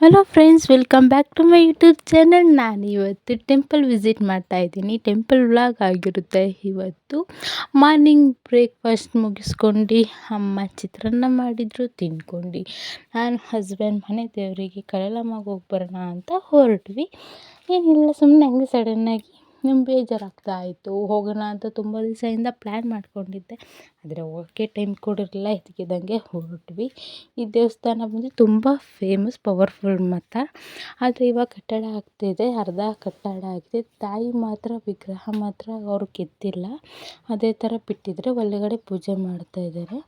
Hello friends, welcome back to my YouTube channel. ನಾನು ಇವತ್ತು temple visit ಮಾಡ್ತಾ ಇದ್ದೀನಿ. ಟೆಂಪಲ್ ವ್ಲಾಗ್ ಆಗಿರುತ್ತೆ ಇವತ್ತು. ಮಾರ್ನಿಂಗ್ ಬ್ರೇಕ್ಫಾಸ್ಟ್ ಮುಗಿಸ್ಕೊಂಡು ಅಮ್ಮ ಚಿತ್ರಾನ್ನ ಮಾಡಿದ್ರು, ತಿನ್ಕೊಂಡು ನಾನು ಹಸ್ಬೆಂಡ್ ಮನೆ ದೇವರಿಗೆ ಕಳಲಮ್ಮಗೆ ಹೋಗಿ ಬರೋಣ ಅಂತ ಹೊರಟ್ವಿ. ಏನಿಲ್ಲ, ಸುಮ್ಮನೆ ಹಂಗೆ ಸಡನ್ನಾಗಿ ಬೇಜಾರಾಗ್ತಾ ಇತ್ತು. ಹೋಗೋಣ ಅಂತ ತುಂಬ ದಿವಸದಿಂದ ಪ್ಲ್ಯಾನ್ ಮಾಡ್ಕೊಂಡಿದ್ದೆ, ಆದರೆ ಹೋಗೋಕ್ಕೆ ಟೈಮ್ ಕೊಡಿರಲಿಲ್ಲ. ಇದ್ದಕ್ಕಿದ್ದಂಗೆ ಹೊರಟ್ವಿ. ಈ ದೇವಸ್ಥಾನ ಬಂದು ತುಂಬ ಫೇಮಸ್, ಪವರ್ಫುಲ್ ಮತ. ಆದರೆ ಇವಾಗ ಕಟ್ಟಡ ಆಗ್ತಿದೆ, ಅರ್ಧ ಕಟ್ಟಡ ಆಗಿದೆ. ತಾಯಿ ಮಾತ್ರ, ವಿಗ್ರಹ ಮಾತ್ರ ಅವರು ಕೆತ್ತಿಲ್ಲ, ಅದೇ ಥರ ಬಿಟ್ಟಿದ್ದಾರೆ. ಒಳಗಡೆ ಪೂಜೆ ಮಾಡ್ತಾಯಿದ್ದಾರೆ.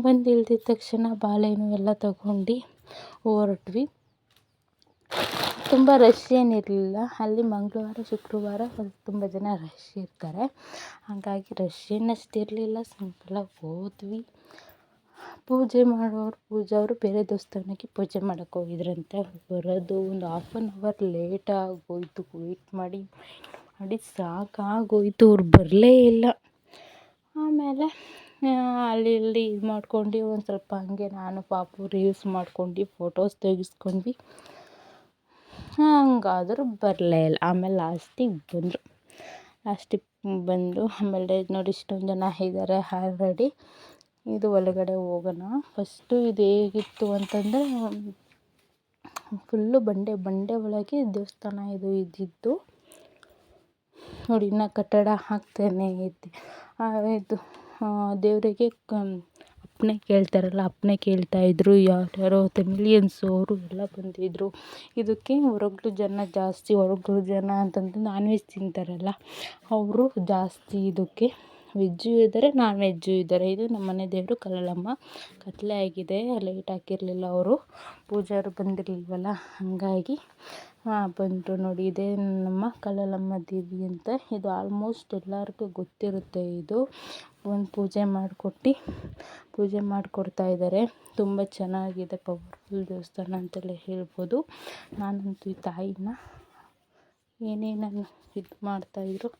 ಬಂದು ಇಳಿದಿದ ತಕ್ಷಣ ಬಾಳೆಹಣ್ಣು ಎಲ್ಲ ತಗೊಂಡು ಹೊರಟ್ವಿ. ತುಂಬ ರಶ್ ಏನಿರಲಿಲ್ಲ ಅಲ್ಲಿ. ಮಂಗಳವಾರ ಶುಕ್ರವಾರ ತುಂಬ ಜನ ರಶ್ ಇರ್ತಾರೆ, ಹಾಗಾಗಿ ರಶ್ ಏನಷ್ಟಿರಲಿಲ್ಲ. ಸಿಂಪಲಾಗಿ ಹೋದ್ವಿ. ಪೂಜೆ ಅವರು ಬೇರೆ ದೇವಸ್ಥಾನಕ್ಕೆ ಪೂಜೆ ಮಾಡೋಕ್ಕೆ ಹೋಗಿದ್ರಂತೆ. ಬರೋದು ಒಂದು 1/2 ಅವರ್ ಲೇಟಾಗೋಯ್ತು. ವೆಯ್ಟ್ ಮಾಡಿ ಸಾಕಾಗೋಯ್ತು, ಅವ್ರು ಬರಲೇ ಇಲ್ಲ. ಆಮೇಲೆ ಅಲ್ಲಿ ಇಲ್ಲಿ ಇದು ಮಾಡ್ಕೊಂಡು ಒಂದು ಸ್ವಲ್ಪ ಹಂಗೆ ನಾನು ಪಾಪು ರೀಲ್ಸ್ ಮಾಡ್ಕೊಂಡು ಫೋಟೋಸ್ ತೆಗಿಸ್ಕೊಂಡ್ವಿ. ಹಂಗಾದರೂ ಬರಲೇ ಇಲ್ಲ. ಆಮೇಲೆ ಲಾಸ್ಟಿಗೆ ಬಂದು ಆಮೇಲೆ ನೋಡಿ ಇಷ್ಟೊಂದು ಜನ ಇದ್ದಾರೆ ಆಲ್ರೆಡಿ. ಇದು ಒಳಗಡೆ ಹೋಗೋಣ. ಫಸ್ಟು ಇದು ಹೇಗಿತ್ತು ಅಂತಂದರೆ, ಫುಲ್ಲು ಬಂಡೆ ಒಳಗೆ ದೇವಸ್ಥಾನ ಇದ್ದಿದ್ದು ನೋಡಿ. ಇನ್ನು ಕಟ್ಟಡ ಆಗ್ತಾನೆ ಐತೆ. ಇದು ದೇವರಿಗೆ ಅಪ್ಪಣೆ ಕೇಳ್ತಾರಲ್ಲ, ಅಪ್ಪಣೆ ಕೇಳ್ತಾಯಿದ್ರು. ಯಾರ್ಯಾರೋ ತಮಿಳಿಯನ್ಸು ಅವರು ಎಲ್ಲ ಬಂದಿದ್ದರು. ಇದಕ್ಕೆ ಹೊರಗ್ಲು ಜನ ಜಾಸ್ತಿ. ಹೊರಗ್ಲು ಜನ ಅಂತಂದು ನಾನ್ ವೆಜ್ ತಿಂತಾರಲ್ಲ ಅವರು ಜಾಸ್ತಿ. ಇದಕ್ಕೆ ವೆಜ್ಜು ಇದ್ದಾರೆ, ನಾನ್ ವೆಜ್ಜು ಇದ್ದಾರೆ. ಇದು ನಮ್ಮನೆ ದೇವರು ಕಳಲಮ್ಮ. ಕತ್ಲೆ ಆಗಿದೆ, ಲೈಟ್ ಹಾಕಿರಲಿಲ್ಲ ಅವರು, ಪೂಜಾರು ಬಂದಿರಲಿಲ್ವಲ್ಲ, ಹಾಗಾಗಿ ಬಂದರು ನೋಡಿ. ಇದೇ ನಮ್ಮ ಕಳಲಮ್ಮ ದೇವಿ ಅಂತ. ಇದು ಆಲ್ಮೋಸ್ಟ್ ಎಲ್ಲರಿಗೂ ಗೊತ್ತಿರುತ್ತೆ. ಇದು ಒಂದು ಪೂಜೆ ಮಾಡಿಕೊಡ್ತಾ ಇದ್ದಾರೆ. ತುಂಬ ಚೆನ್ನಾಗಿದೆ, ಪವರ್ಫುಲ್ ದೇವಸ್ಥಾನ ಅಂತಲೇ ಹೇಳ್ಬೋದು. ನಾನಂತೂ ಈ ತಾಯಿನ ಏನೇನನ್ನು ಇದು ಮಾಡ್ತಾಯಿದ್ರು.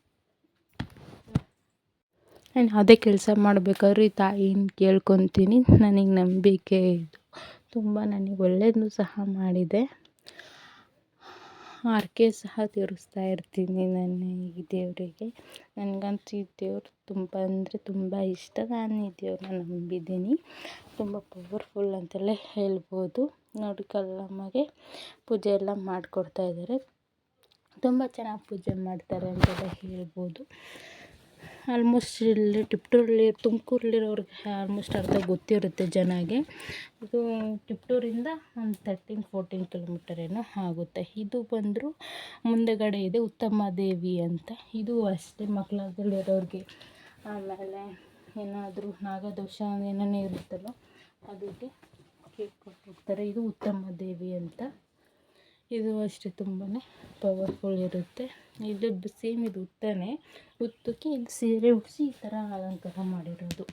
ನಾನು ಯಾವುದೇ ಕೆಲಸ ಮಾಡಬೇಕಾದ್ರೂ ಈ ತಾಯಿನ ಕೇಳ್ಕೊತೀನಿ. ನನಗೆ ನಂಬಿಕೆ ಇದು ತುಂಬ. ನನಗೆ ಒಳ್ಳೆಯದನ್ನು ಸಹ ಮಾಡಿದೆ. ಹರಕೆ ಸಹ ತೀರಿಸ್ತಾ ಇರ್ತೀನಿ ನಾನು ಈ ದೇವರಿಗೆ. ನನಗಂತೂ ಈ ದೇವ್ರು ತುಂಬ ಅಂದರೆ ತುಂಬ ಇಷ್ಟ. ನಾನು ಈ ದೇವ್ರನ್ನ ನಂಬಿದ್ದೀನಿ. ತುಂಬ ಪವರ್ಫುಲ್ ಅಂತಲೇ ಹೇಳ್ಬೋದು. ನೋಡಿ, ಕಳಲಮ್ಮಗೆ ಪೂಜೆ ಎಲ್ಲ ಮಾಡಿಕೊಡ್ತಾ ಇದ್ದಾರೆ. ತುಂಬ ಚೆನ್ನಾಗಿ ಪೂಜೆ ಮಾಡ್ತಾರೆ ಅಂತಲೇ ಹೇಳ್ಬೋದು. ಆಲ್ಮೋಸ್ಟ್ ಇಲ್ಲಿ ತುಮಕೂರಲ್ಲಿರೋರಿಗೆ ಆಲ್ಮೋಸ್ಟ್ ಅರ್ಧ ಗೊತ್ತಿರುತ್ತೆ ಜನಗೆ. ಇದು ತಿಪ್ಟೂರಿಂದ ಒಂದು 13-14 ಕಿಲೋಮೀಟರ್ ಏನೋ ಆಗುತ್ತೆ. ಇದು ಬಂದರೂ ಮುಂದೆಗಡೆ ಇದೆ ಉತ್ತಮ ದೇವಿ ಅಂತ. ಇದು ಅಷ್ಟೇ, ಮಕ್ಕಳಾಗದಲ್ಲಿರೋರಿಗೆ, ಆಮೇಲೆ ಏನಾದರೂ ನಾಗದೋಷ ಏನೇನೋ ಇರುತ್ತಲ್ಲ ಅದಕ್ಕೆ ಕೇಳ್ಕೊಂಡು ಹೋಗ್ತಾರೆ. ಇದು ಉತ್ತಮ ದೇವಿ ಅಂತ. ಇದು ಅಷ್ಟೇ, ತುಂಬಾ ಪವರ್ಫುಲ್ ಇರುತ್ತೆ. ಇದು ಸೇಮ್ ಇದು ಉತ್ತಕ್ಕೆ ಇಲ್ಲಿ ಸೀರೆ ಉಡಿಸಿ ಈ ಥರ ಅಲಂಕಾರ ಮಾಡಿರೋದು.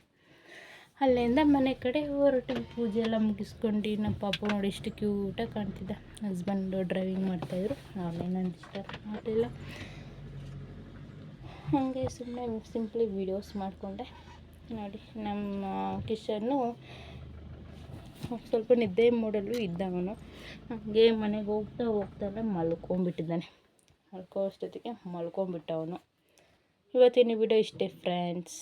ಅಲ್ಲಿಂದ ಮನೆ ಕಡೆ ಹೊರಟಿವಿ. ಪೂಜೆ ಎಲ್ಲ ಮುಗಿಸ್ಕೊಂಡು ನಮ್ಮ ಪಾಪು ನೋಡಿ ಎಷ್ಟು ಕ್ಯೂಟಾಗಿ ಕಾಣ್ತಿದ್ದ. ಹಸ್ಬೆಂಡು ಡ್ರೈವಿಂಗ್ ಮಾಡ್ತಾಯಿದ್ರು, ನಾನು ಡಿಸ್ಟರ್ಬ್ ಮಾಡಲಿಲ್ಲ. ಹಾಗೆ ಸುಮ್ಮನೆ ಸಿಂಪ್ಲಿ ವೀಡಿಯೋಸ್ ಮಾಡಿಕೊಂಡೆ ನೋಡಿ. ನಮ್ಮ ಕಿಶನ್ನು ಸ್ವಲ್ಪ ನಿದ್ದೆ ಮೂಡಲು ಇದ್ದವನು. ಹಾಗೆ ಮನೆಗೆ ಹೋಗ್ತಾ ಮಲ್ಕೊಂಡ್ಬಿಟ್ಟಿದ್ದಾನೆ. ಅಷ್ಟೊತ್ತಿಗೆ ಮಲ್ಕೊಂಡ್ಬಿಟ್ಟವನು. ಇವತ್ತಿನ ವಿಡಿಯೋ ಇಷ್ಟೇ ಫ್ರೆಂಡ್ಸ್.